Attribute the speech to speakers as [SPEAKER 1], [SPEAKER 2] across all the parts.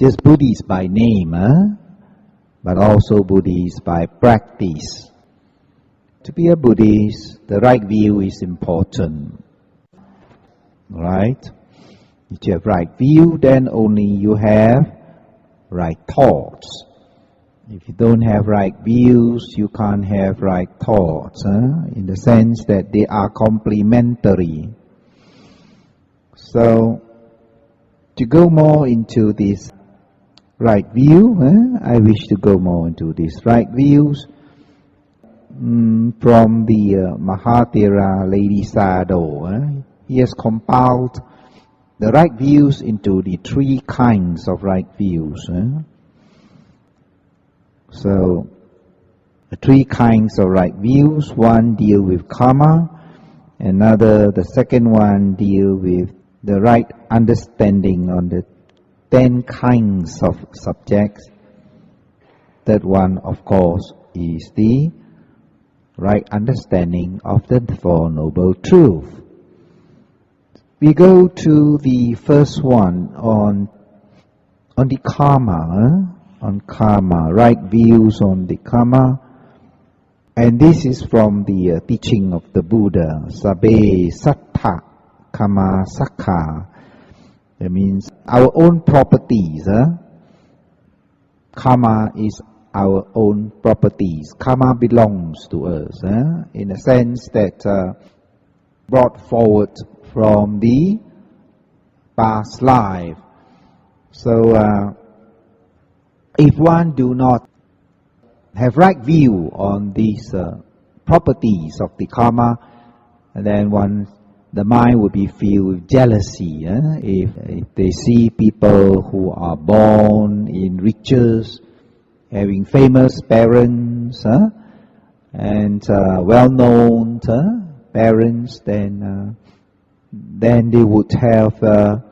[SPEAKER 1] just Buddhist by name, but also Buddhist by practice. To be a Buddhist, the right view is important. Right? If you have right view, then only you have right thoughts. If you don't have right views, you can't have right thoughts, in the sense that they are complementary. So, to go more into this right view, I wish to go more into these right views from the Mahathera Lady Sadhu. He has compiled the right views into the three kinds of right views. So, the three kinds of right views. One deal with karma, the second one deal with the right understanding on the 10 kinds of subjects. Third one, of course, is the right understanding of the Four Noble Truths. We go to the first one on the karma, right views on the karma, and this is from the teaching of the Buddha, Sabbe Sattha Karma Sakha. That means our own properties. Karma is our own properties. Karma belongs to us, in a sense that brought forward from the past life. So, if one do not have right view on these properties of the karma, then the mind would be filled with jealousy. If they see people who are born in riches, having famous parents, and well-known parents, then they would have a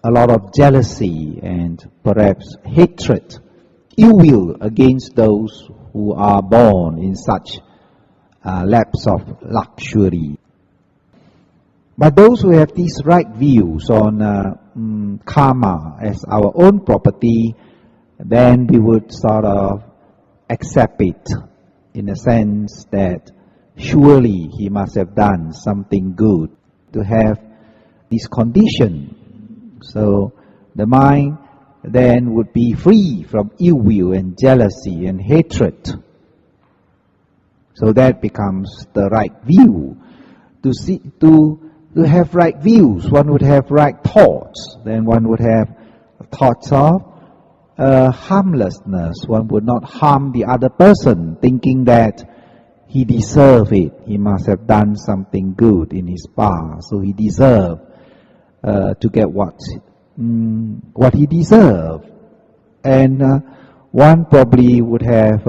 [SPEAKER 1] lot of jealousy and perhaps hatred, ill will against those who are born in such laps of luxury. But those who have these right views on karma as our own property, then we would sort of accept it in a sense that surely he must have done something good to have this condition. So the mind then would be free from ill will and jealousy and hatred. So that becomes the right view. To have right views, one would have right thoughts. Then one would have thoughts of harmlessness. One would not harm the other person, thinking that he deserves it. He must have done something good in his past, so he deserves to get what he deserves. And one probably would have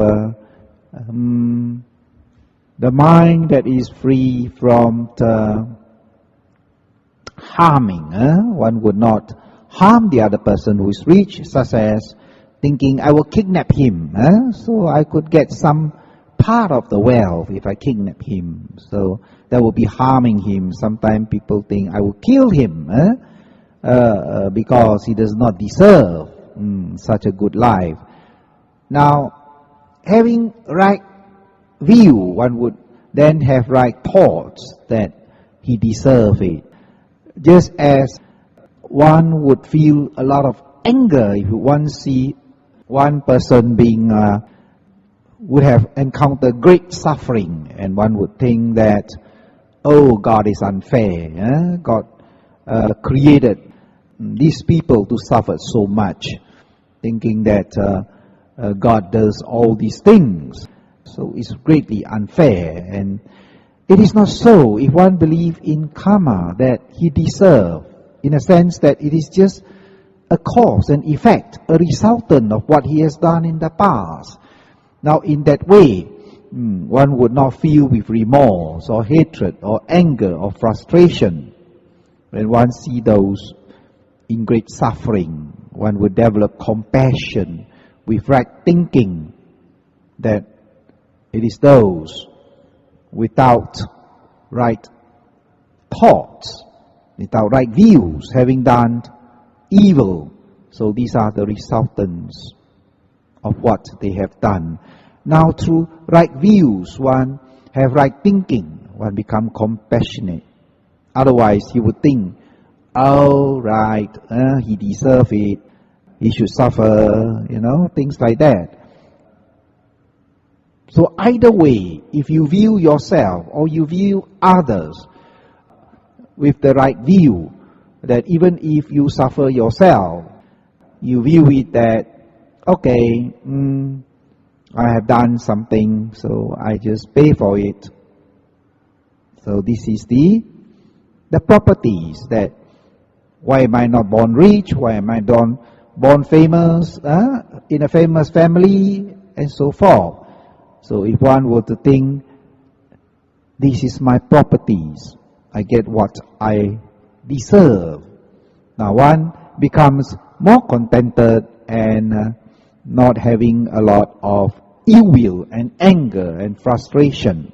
[SPEAKER 1] the mind that is free from the harming. One would not harm the other person who is rich, such as thinking, I will kidnap him, so I could get some part of the wealth if I kidnap him. So that will be harming him. Sometimes people think, I will kill him because he does not deserve such a good life. Now, having right view, one would then have right thoughts that he deserves it. Just as one would feel a lot of anger if one see one person being would have encountered great suffering, and one would think that, oh, God is unfair. God created these people to suffer so much, thinking that God does all these things. So it's greatly unfair. And it is not so. If one believes in karma, that he deserves, in a sense that it is just a cause and effect, a resultant of what he has done in the past. Now, in that way, one would not feel with remorse or hatred or anger or frustration. When one sees those in great suffering, one would develop compassion with right thinking that it is those without right thoughts, without right views, having done evil So these are the resultants of what they have done. Now through right views, one have right thinking, one become compassionate. Otherwise he would think, oh right, he deserves it, he should suffer, things like that. So either way, if you view yourself or you view others with the right view, that even if you suffer yourself, you view it that, okay, I have done something, so I just pay for it. So this is the properties that, why am I not born rich, why am I born famous, in a famous family, and so forth. So if one were to think, this is my properties, I get what I deserve. Now one becomes more contented and not having a lot of ill will and anger and frustration,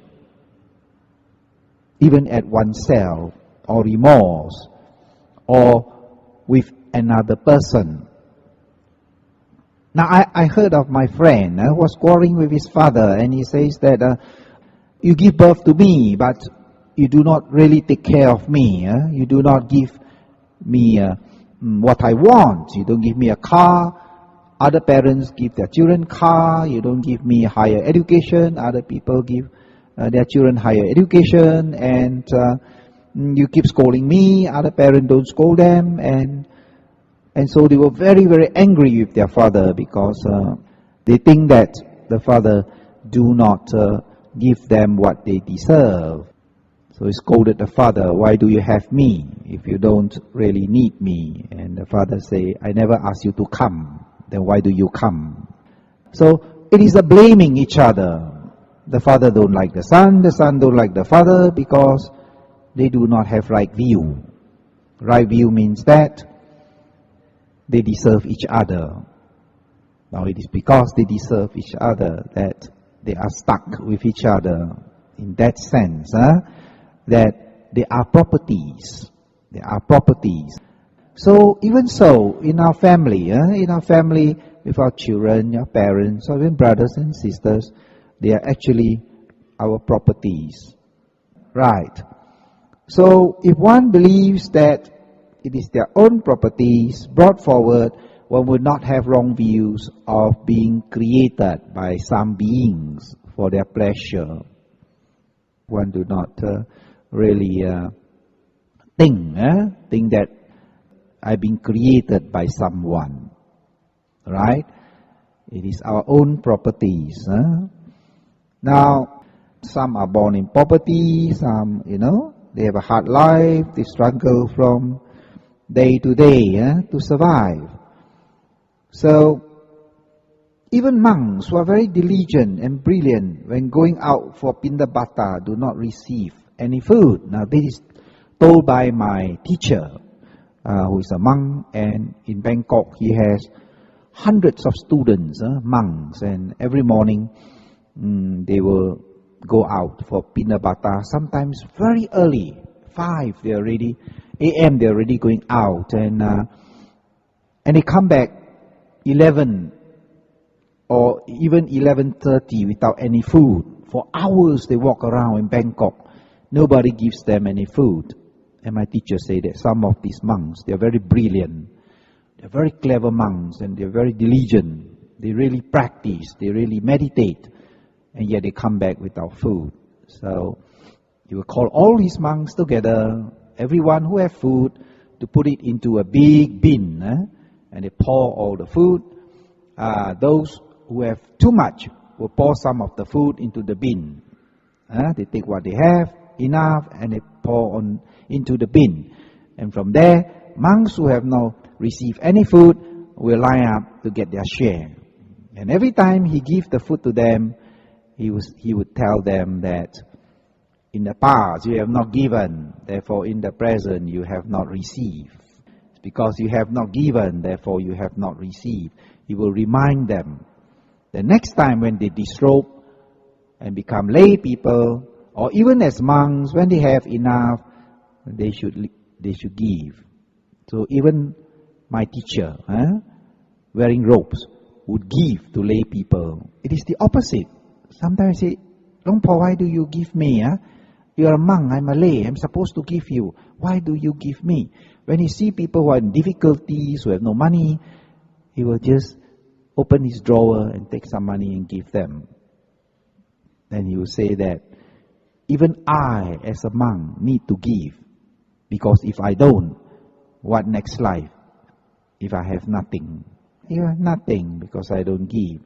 [SPEAKER 1] even at oneself, or remorse, or with another person. Now I heard of my friend who was quarreling with his father, and he says that you give birth to me, but you do not really take care of me. You do not give me what I want. You don't give me a car. Other parents give their children car. You don't give me higher education. Other people give their children higher education, and you keep scolding me. Other parents don't scold them, and so they were very, very angry with their father because they think that the father do not give them what they deserve. So he scolded the father, why do you have me if you don't really need me? And the father say, I never asked you to come, then why do you come? So it is a blaming each other. The father don't like the son don't like the father because they do not have right view. Right view means that they deserve each other. Now it is because they deserve each other that they are stuck with each other. In that sense, that they are properties. They are properties. So even so, in our family, with our children, our parents, or even brothers and sisters, they are actually our properties. Right. So if one believes that it is their own properties brought forward, one would not have wrong views of being created by some beings for their pleasure. One do not really think that I've been created by someone. Right? It is our own properties. Now, some are born in poverty, some, they have a hard life, they struggle from day to day to survive. So even monks who are very diligent and brilliant when going out for pindabata do not receive any food. Now this is told by my teacher who is a monk, and in Bangkok he has hundreds of students, monks, and every morning they will go out for pindabata, sometimes very early, 5 they are already a.m. they're already going out, and they come back 11 or even 11:30 without any food. For hours they walk around in Bangkok. Nobody gives them any food. And my teacher said that some of these monks, they're very brilliant. They're very clever monks, and they're very diligent. They really practice. They really meditate. And yet they come back without food. So he will call all his monks together, everyone who have food, to put it into a big bin, and they pour all the food. Those who have too much will pour some of the food into the bin. They take what they have, enough, and they pour on into the bin. And from there, monks who have not received any food will line up to get their share. And every time he gives the food to them, he would tell them that in the past you have not given, therefore in the present you have not received. It's because you have not given, therefore you have not received. He will remind them the next time when they disrobe and become lay people, or even as monks, when they have enough, they should give. So even my teacher, wearing robes, would give to lay people. It is the opposite. Sometimes I say, Long Po, why do you give me? You are a monk, I'm a lay, I'm supposed to give you. Why do you give me? When he see people who are in difficulties, who have no money, he will just open his drawer and take some money and give them. Then he will say that, even I, as a monk, need to give. Because if I don't, what next life? If I have nothing? You have nothing because I don't give.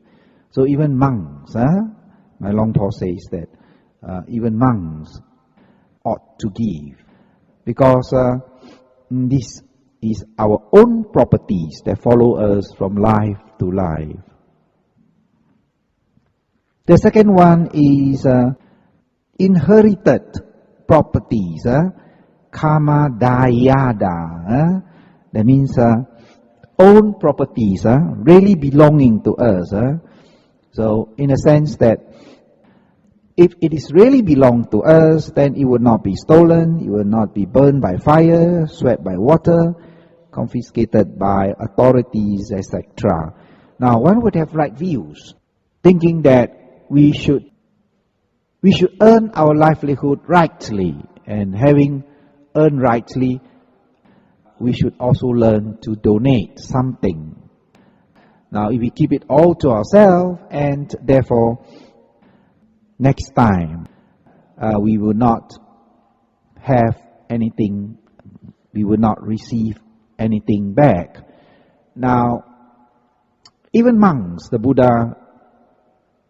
[SPEAKER 1] So even monks, my Long Po says that even monks ought to give. Because this is our own properties that follow us from life to life. The second one is inherited properties, karma dayada. That means own properties, really belonging to us. So in a sense that if it is really belong to us, then it will not be stolen, it will not be burned by fire, swept by water, confiscated by authorities, etc. Now, one would have right views, thinking that we should earn our livelihood rightly, and having earned rightly, we should also learn to donate something. Now, if we keep it all to ourselves, and therefore, next time, we will not have anything, we will not receive anything back. Now, even monks, the Buddha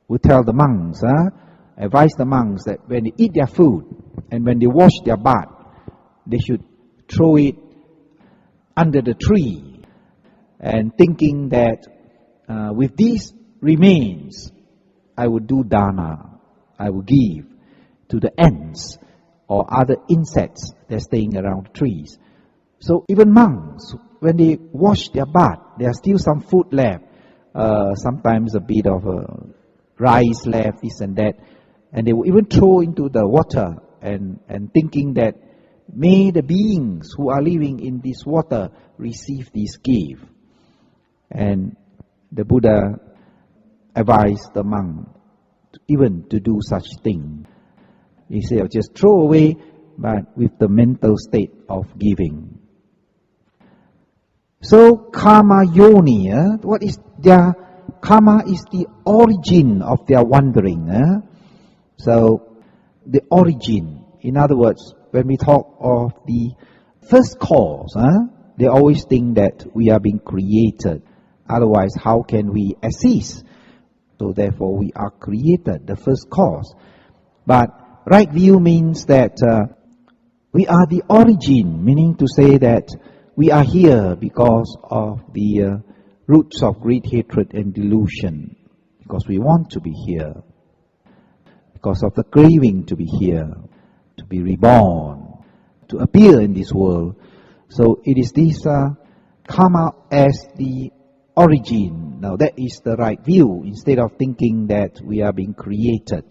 [SPEAKER 1] would tell the monks, advise the monks that when they eat their food and when they wash their bath, they should throw it under the tree, and thinking that with these remains, I would do Dhamma, I will give to the ants or other insects that are staying around the trees. So even monks, when they wash their bath, there are still some food left, sometimes a bit of rice left, this and that, and they will even throw into the water and thinking that may the beings who are living in this water receive this gift. And the Buddha advised the monk even to do such thing. He said, just throw away, but with the mental state of giving. So karma yoni, what is their karma? Is the origin of their wandering. So the origin, in other words, when we talk of the first cause, they always think that we are being created. Otherwise, how can we assist? So therefore, we are created, the first cause. But right view means that we are the origin, meaning to say that we are here because of the roots of greed, hatred, and delusion. Because we want to be here. Because of the craving to be here, to be reborn, to appear in this world. So it is this karma as the origin. Now that is the right view, instead of thinking that we are being created.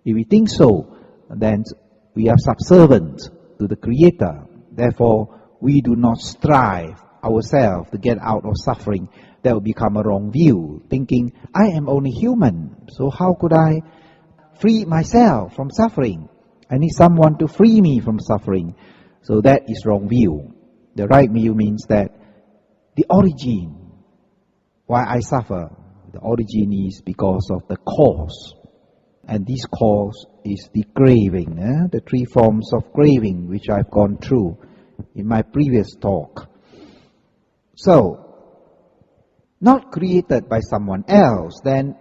[SPEAKER 1] If we think so, then we are subservient to the Creator. Therefore, we do not strive ourselves to get out of suffering. That will become a wrong view, thinking, I am only human, so how could I free myself from suffering? I need someone to free me from suffering. So that is wrong view. The right view means that the origin, why I suffer, the origin is because of the cause. And this cause is the craving, the three forms of craving which I've gone through in my previous talk. So, not created by someone else, then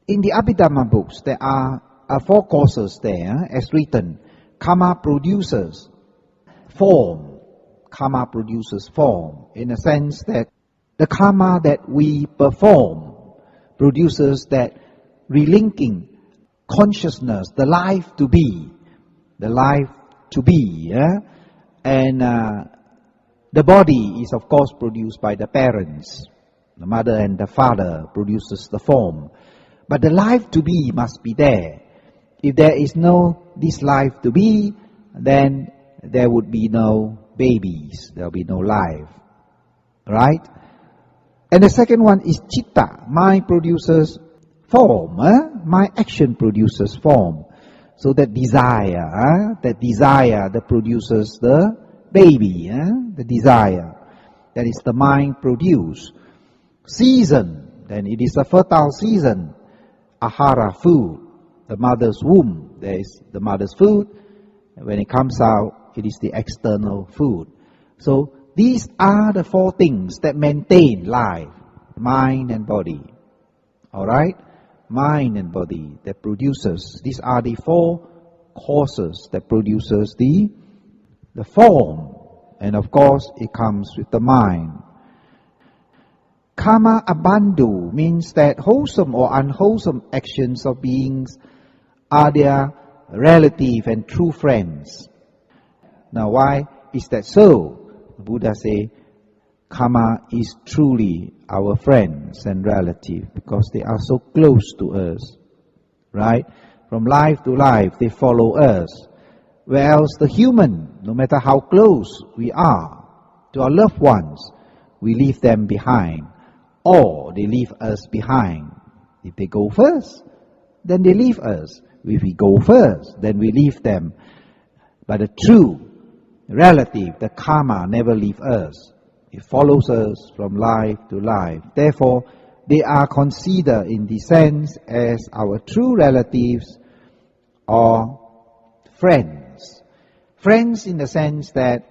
[SPEAKER 1] in the Abhidhamma books there are four causes there, as written. Karma produces form. Karma produces form, in a sense that the karma that we perform produces that relinking consciousness, the life to be. The life to be. And the body is of course produced by the parents. The mother and the father produces the form. But the life to be must be there. If there is no this life to be, then there would be no babies. There will be no life. Right? And the second one is chitta. Mind produces form. My action produces form. So that desire that produces the baby, the desire, that is the mind produce. Season, then it is a fertile season. Ahara, food, the mother's womb, there is the mother's food. When it comes out, it is the external food. So these are the four things that maintain life, mind and body. Alright? Mind and body that produces. These are the four causes that produces the form. And of course, it comes with the mind. Karma abandhu means that wholesome or unwholesome actions of beings are their relative and true friends. Now, why is that so? The Buddha say, karma is truly our friends and relatives because they are so close to us, right? From life to life, they follow us. Where else the human, no matter how close we are to our loved ones, we leave them behind, or they leave us behind. If they go first, then they leave us. If we go first, then we leave them. But the true relative, the karma, never leaves us. It follows us from life to life. Therefore, they are considered in the sense as our true relatives or friends. Friends in the sense that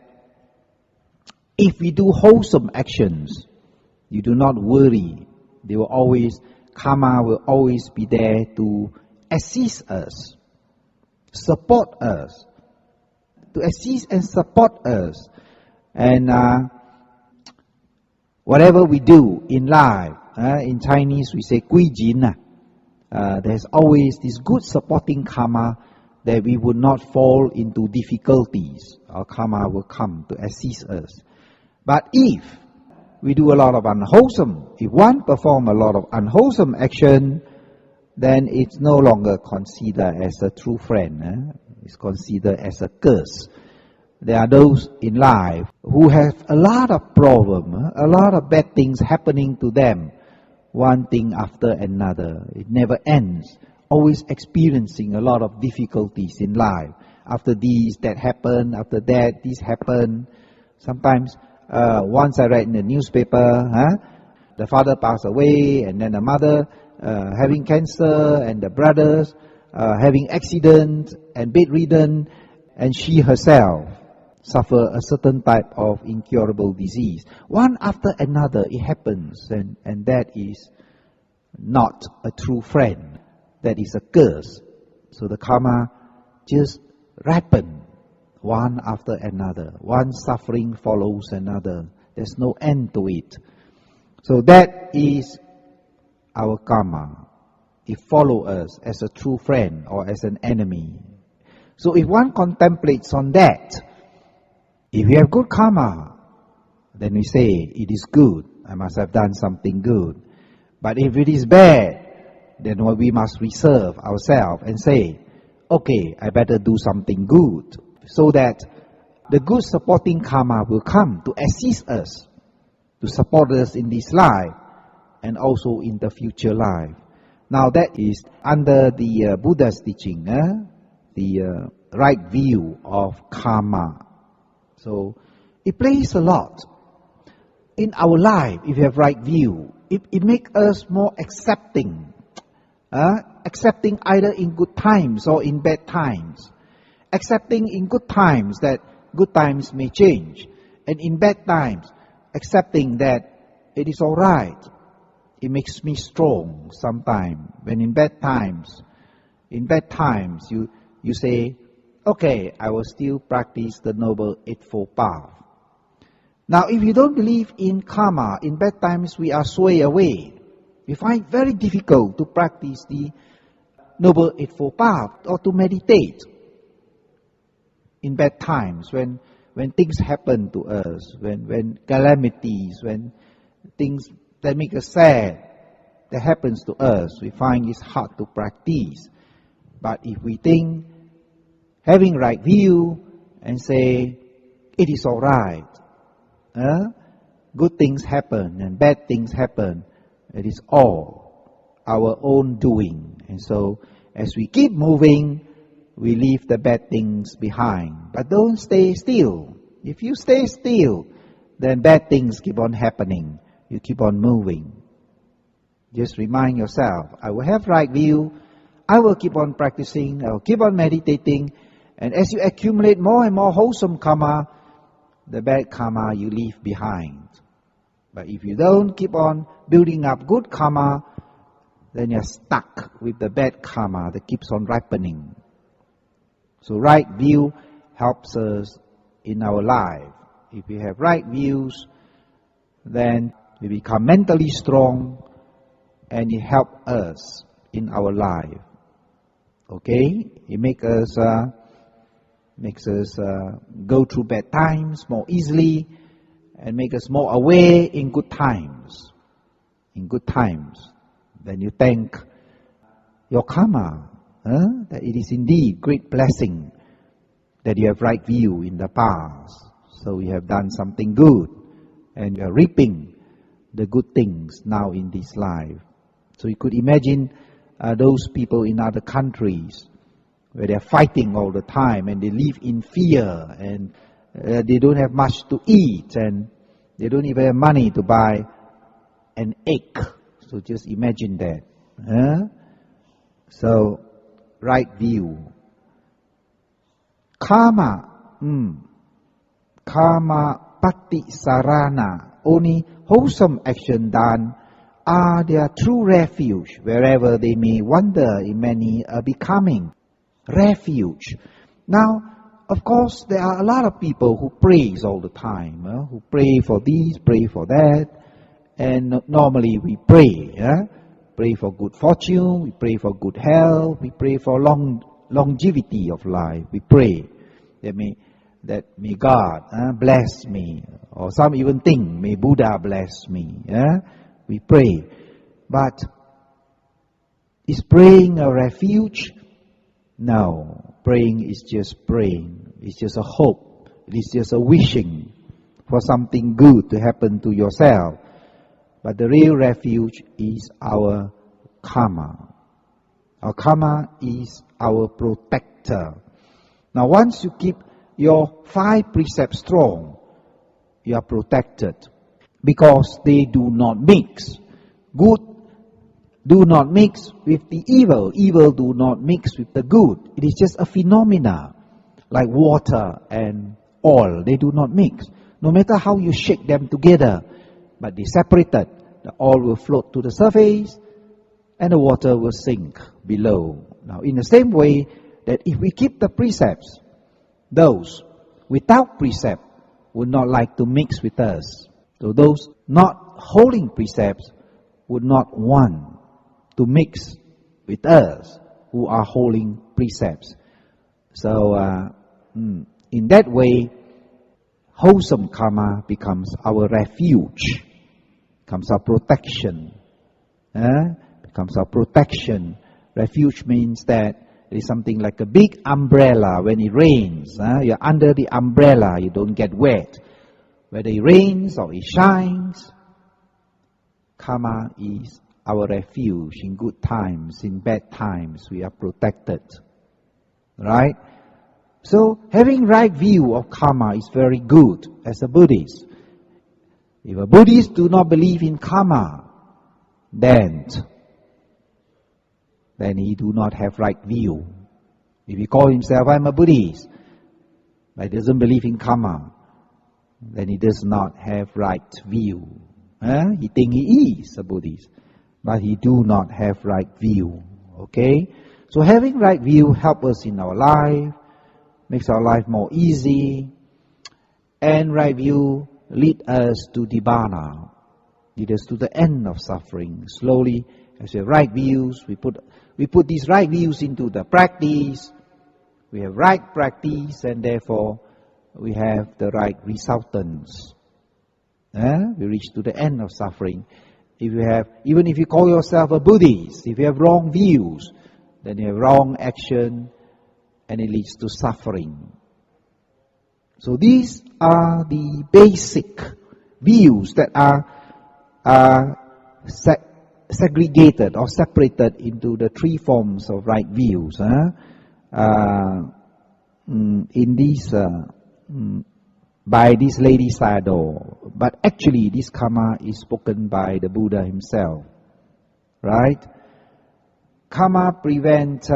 [SPEAKER 1] if we do wholesome actions, you do not worry. They will always, karma will always be there to assist us, support us, to assist and support us. And whatever we do in life, in Chinese we say 归尽, there's always this good supporting karma that we would not fall into difficulties. Our karma will come to assist us. But if we do a lot of unwholesome, if one perform a lot of unwholesome action, then it's no longer considered as a true friend. It's considered as a curse. There are those in life who have a lot of problems, a lot of bad things happening to them, one thing after another. It never ends. Always experiencing a lot of difficulties in life. After this, that happened. After that, this happened. Sometimes, once I read in the newspaper, the father passed away, and then the mother having cancer, and the brothers having accident and bedridden, and she herself suffer a certain type of incurable disease. One after another it happens, and that is not a true friend. That is a curse. So the karma just ripen one after another. One suffering follows another. There's no end to it. So that is our karma. It follows us as a true friend or as an enemy. So if one contemplates on that, if we have good karma, then we say, it is good. I must have done something good. But if it is bad, then we must reserve ourselves and say, okay, I better do something good, so that the good supporting karma will come to assist us, to support us in this life and also in the future life. Now that is under the Buddha's teaching, the right view of karma. So it plays a lot in our life. If you have right view, it makes us more accepting. Accepting either in good times or in bad times. Accepting in good times that good times may change. And in bad times, accepting that it is alright. It makes me strong sometimes. When in bad times, you say, okay, I will still practice the Noble Eightfold Path. Now, if you don't believe in karma, in bad times we are swayed away. We find it very difficult to practice the Noble Eightfold Path or to meditate. In bad times, when things happen to us, when calamities, when things that make us sad, that happens to us, we find it's hard to practice. But if we think, having right view, and say, it is alright, good things happen and bad things happen. It is all our own doing. And so, as we keep moving, we leave the bad things behind. But don't stay still. If you stay still, then bad things keep on happening. You keep on moving. Just remind yourself, I will have right view, I will keep on practicing, I will keep on meditating, and as you accumulate more and more wholesome karma, the bad karma you leave behind. But if you don't keep on building up good karma, then you're stuck with the bad karma that keeps on ripening. So right view helps us in our life. If we have right views, then we become mentally strong and it helps us in our life. Okay? It makes us go through bad times more easily and make us more aware in good times. In good times, then you thank your karma, that it is indeed great blessing that you have right view in the past. So you have done something good and you are reaping the good things now in this life. So you could imagine those people in other countries where they are fighting all the time and they live in fear and they don't have much to eat and they don't even have money to buy an egg. So just imagine that. So, right view. Karma. Karma pati sarana. Only wholesome action done are their true refuge. Wherever they may wander, in many are becoming refuge. Now, of course, there are a lot of people who prays all the time, who pray for this, pray for that, and normally we pray, pray for good fortune, we pray for good health, we pray for longevity of life. We pray that may God bless me, or some even think may Buddha bless me. We pray, but is praying a refuge? No, praying is just praying. It's just a hope. It is just a wishing for something good to happen to yourself. But the real refuge is our karma. Our karma is our protector. Now once you keep your 5 precepts strong, you are protected because they do not mix. Good do not mix with the evil. Evil do not mix with the good. It is just a phenomena like water and oil. They do not mix. No matter how you shake them together, but they separated. The oil will float to the surface and the water will sink below. Now in the same way that if we keep the precepts, those without precept would not like to mix with us. So those not holding precepts would not want to mix with us who are holding precepts. So in that way, wholesome karma becomes our refuge, becomes our protection. Becomes our protection. Refuge means that it is something like a big umbrella. When it rains, you're under the umbrella, you don't get wet. Whether it rains or it shines, karma is our refuge. In good times, in bad times, we are protected. Right? So, having right view of karma is very good as a Buddhist. If a Buddhist do not believe in karma, then he do not have right view. If he call himself, I'm a Buddhist, but he doesn't believe in karma, then he does not have right view. He think he is a Buddhist, but he do not have right view. Okay? So having right view help us in our life, makes our life more easy, and right view lead us to Dhamma, lead us to the end of suffering. Slowly, as we have right views, we put these right views into the practice. We have right practice, and therefore we have the right resultants. We reach to the end of suffering. Even if you call yourself a Buddhist, if you have wrong views, then you have wrong action, and it leads to suffering. So these are the basic views that are segregated or separated into the three forms of right views. In this, by this Lady Sadhu, but actually this karma is spoken by the Buddha himself, right? Karma prevents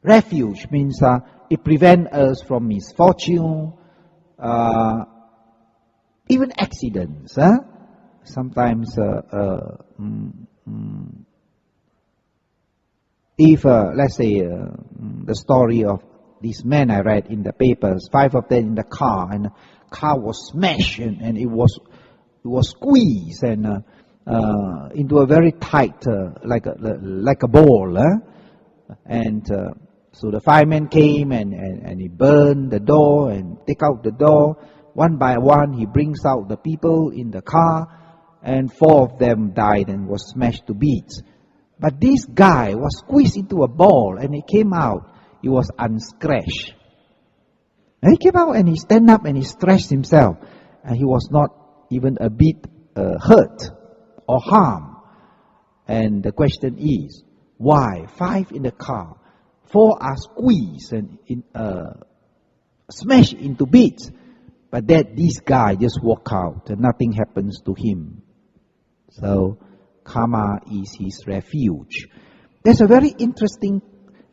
[SPEAKER 1] refuge, means it prevents us from misfortune, even accidents. Sometimes, if let's say the story of these men I read in the papers, 5 of them in the car, and the car was smashed and it was squeezed and into a very tight, like a ball, and so the fireman came and he burned the door and take out the door. One by one, he brings out the people in the car, and 4 of them died and was smashed to bits. But this guy was squeezed into a ball, and he came out. He was unscratched. And he came out and he stand up and he stretched himself, and he was not even a bit hurt or harmed. And the question is, why 5 in the car, 4 are squeezed and smashed into bits, but that this guy just walk out and nothing happens to him? So karma is his refuge. There's a very interesting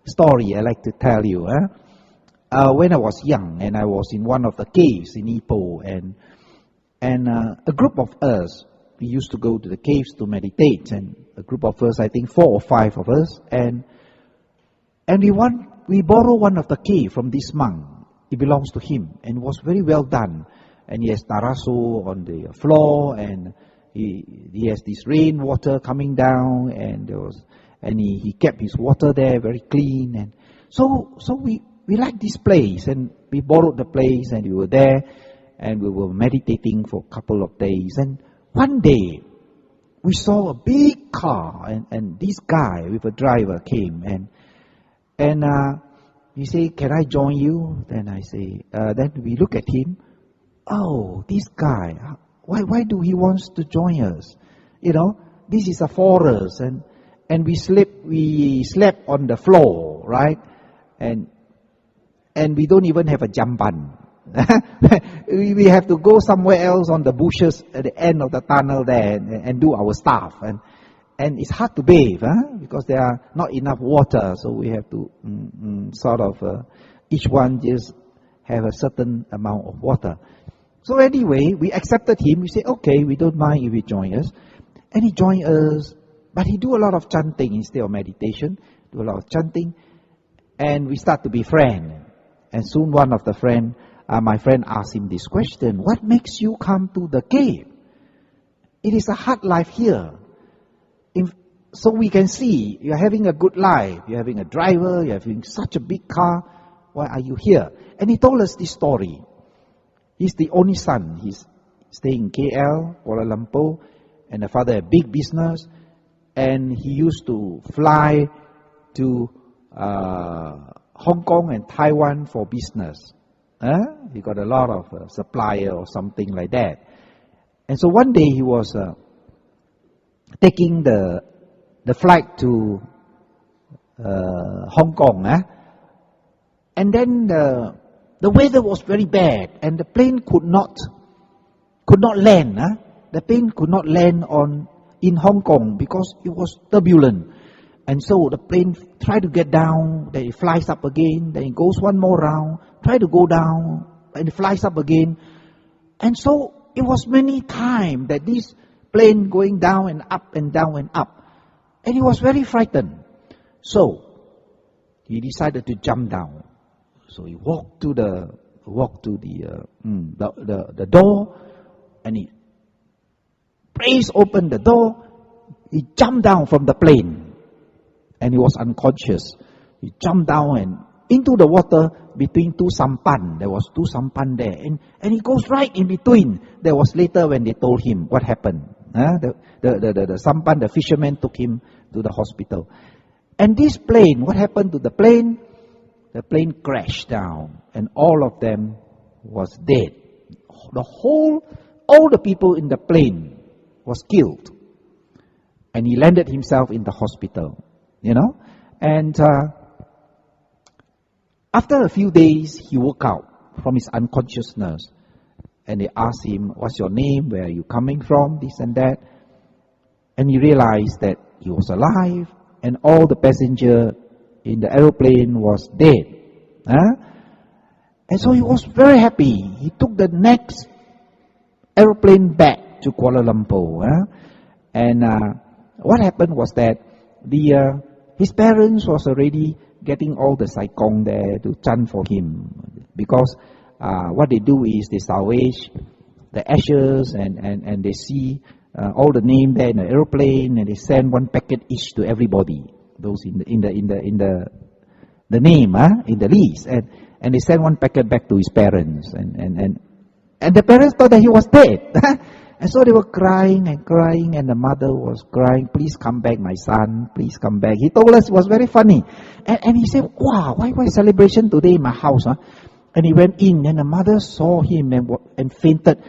[SPEAKER 1] story I like to tell you. When I was young and I was in one of the caves in Ipoh, and a group of us, we used to go to the caves to meditate, and a group of us, I think 4 or 5 of us, and we borrow one of the cave from this monk. It belongs to him, and it was very well done. And he has taraso on the floor, and he has this rainwater coming down, and he kept his water there very clean. And so we liked this place, and we borrowed the place, and we were there, and we were meditating for a couple of days. And one day we saw a big car, and this guy with a driver came, and he said, "Can I join you?" Then I say, then we look at him. Oh, this guy, why do he wants to join us? You know, this is a forest, and we slept on the floor, right? And we don't even have a jamban. We have to go somewhere else on the bushes at the end of the tunnel there and do our stuff. And it's hard to bathe, because there are not enough water. So we have to each one just have a certain amount of water. So anyway, we accepted him. We said, okay, we don't mind if he join us. And he joined us, but he do a lot of chanting instead of meditation, do a lot of chanting. And we start to be friends. And soon one of the my friend asked him this question: what makes you come to the cave? It is a hard life here. So we can see you're having a good life. You're having a driver. You're having such a big car. Why are you here? And he told us this story. He's the only son. He's staying in KL, Kuala Lumpur, and the father had big business. And he used to fly to Hong Kong and Taiwan for business. He got a lot of supplier or something like that. And so one day he was taking the flight to Hong Kong, and then the weather was very bad, and the plane could not land. The plane could not land in Hong Kong because it was turbulent, and so the plane tried to get down, then it flies up again, then it goes one more round, try to go down, and it flies up again, and so it was many times that this plane going down and up and down and up. And he was very frightened. So he decided to jump down. So he walked to the door, and he pressed open the door. He jumped down from the plane, and he was unconscious. He jumped down and into the water between 2 sampan. There was 2 sampan there, and he goes right in between. There was later when they told him what happened. The sampan, the fisherman took him to the hospital. And this plane, what happened to the plane? The plane crashed down, and all of them was dead. all the people in the plane was killed. And he landed himself in the hospital, And after a few days, he woke out from his unconsciousness. And they asked him, what's your name? Where are you coming from? This and that. And he realized that he was alive and all the passenger in the aeroplane was dead. And so he was very happy. He took the next aeroplane back to Kuala Lumpur. And what happened was that his parents was already getting all the saikong there to chant for him. Because what they do is they salvage the ashes and they see all the name there in the aeroplane, and they send one packet each to everybody. Those in the name in the list, and they send one packet back to his parents, and the parents thought that he was dead. And so they were crying, and the mother was crying, please come back, my son, please come back. He told us it was very funny. And he said, wow, why celebration today in my house? And he went in, and the mother saw him and fainted.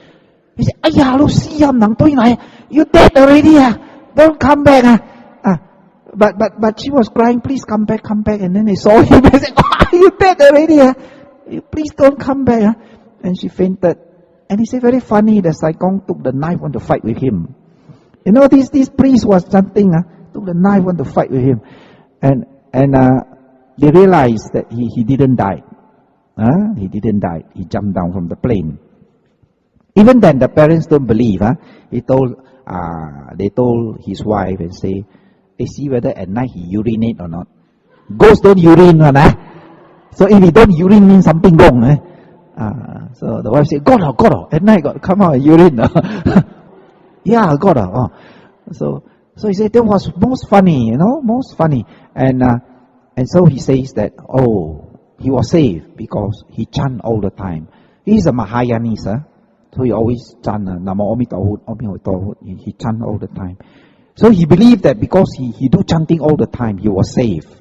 [SPEAKER 1] He said, Ayah, Lu Chiam nang toi nai, you dead already, don't come back. But she was crying, please come back. And then they saw him and said, you dead already, please don't come back. And she fainted. And he said, very funny, the Saikong took the knife, want to fight with him. This priest was chanting, took the knife, want to fight with him. And they realized that he didn't die. He didn't die. He jumped down from the plane. Even then, the parents don't believe. They told his wife and say, see whether at night he urinate or not. Ghosts don't urine, So if he don't urine, means something wrong. So the wife said, God, at night God come out and urine. Yeah, God. So he said that was most funny, most funny. And so he says that, he was saved because he chant all the time. He's a Mahayanist, so he always chant Namo Amito. He chant all the time. So he believed that because he do chanting all the time, he was saved.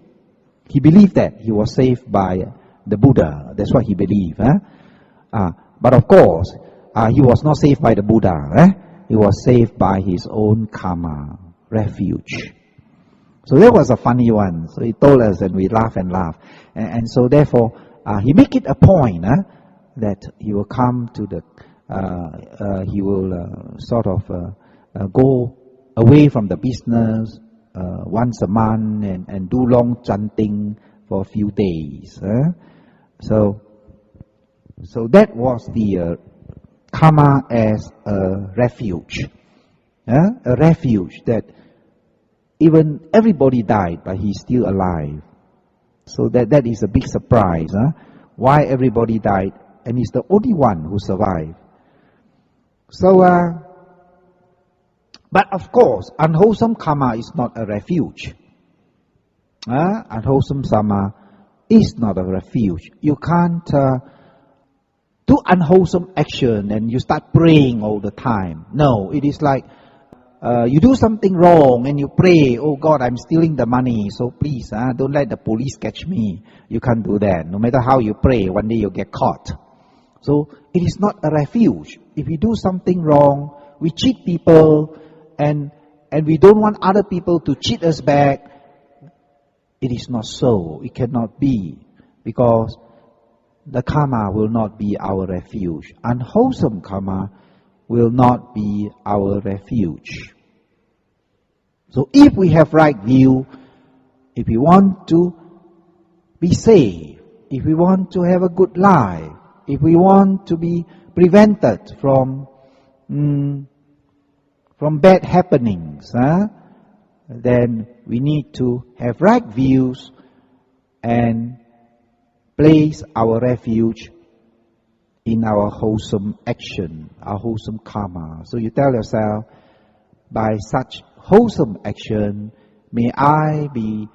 [SPEAKER 1] He believed that he was saved by the Buddha. That's what he believed. But of course, he was not saved by the Buddha. He was saved by his own karma, refuge. So that was a funny one. So he told us, and we laugh. And so therefore, he make it a point that he will come to he will go away from the business once a month and do long chanting for a few days. So that was the karma as a refuge. A refuge that even everybody died, but he's still alive. So that is a big surprise. Why everybody died, and he's the only one who survived. So, but of course, unwholesome karma is not a refuge. Unwholesome karma is not a refuge. You can't do unwholesome action and you start praying all the time. No, it is like you do something wrong and you pray, oh God, I'm stealing the money, so please don't let the police catch me. You can't do that. No matter how you pray, one day you'll get caught. So it is not a refuge. If we do something wrong, we cheat people, and we don't want other people to cheat us back, it is not so. It cannot be, because the karma will not be our refuge. Unwholesome karma will not be our refuge. So if we have right view, if we want to be saved, if we want to have a good life, if we want to be prevented from bad happenings, then we need to have right views and place our refuge in our wholesome action, our wholesome karma. So you tell yourself, by such wholesome action, may I be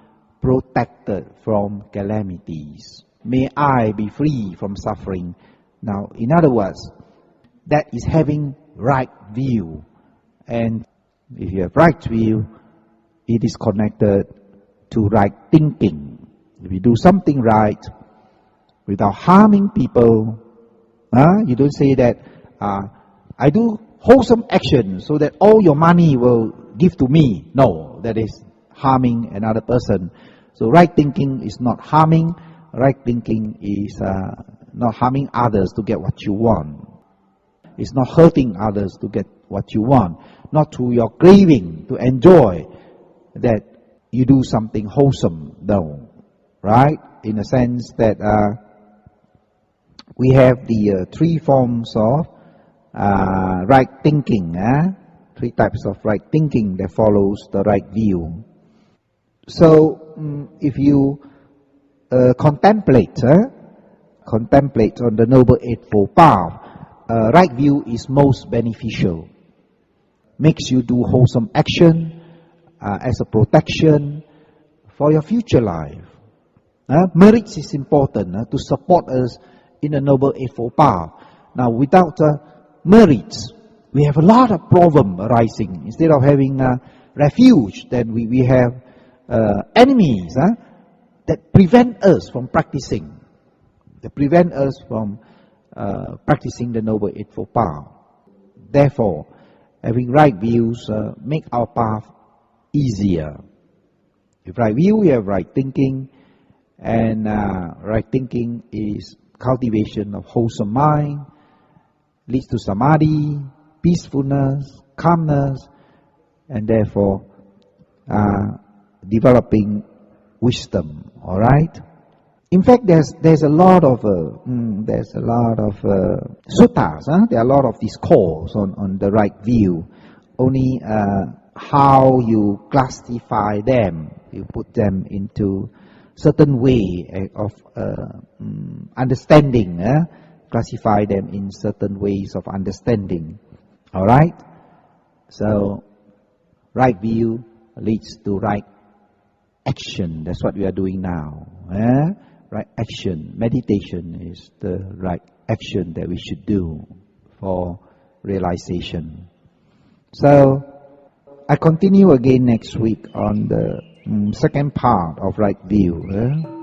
[SPEAKER 1] protected from calamities. May I be free from suffering. Now, in other words, that is having right view. And if you have right view, it is connected to right thinking. If you do something right without harming people, you don't say that I do wholesome action so that all your money will give to me. No, that is harming another person. So right thinking is not harming. Right thinking is not harming others to get what you want. It's not hurting others to get what you want. Not through your craving to enjoy that you do something wholesome. No. Right? In a sense that we have the three forms of right thinking. Three types of right thinking that follows the right view. So if you contemplate on the Noble Eightfold Path, right view is most beneficial. Makes you do wholesome action as a protection for your future life. Merits is important to support us in the Noble Eightfold Path. Now, without merits, we have a lot of problem arising. Instead of having refuge, then we have enemies that prevent us from practicing. That prevent us from practicing the Noble Eightfold Path. Therefore, having right views make our path easier. With right view, we have right thinking, and right thinking is cultivation of wholesome mind, leads to samadhi, peacefulness, calmness, and therefore developing wisdom. All right. In fact, there's a lot of suttas. There are a lot of discourse on the right view. Only how you classify them, you put them into certain way of understanding. Classify them in certain ways of understanding. All right. So, right view leads to right action. That's what we are doing now. Right action. Meditation is the right action that we should do for realization. So, I continue again next week on the second part of right view.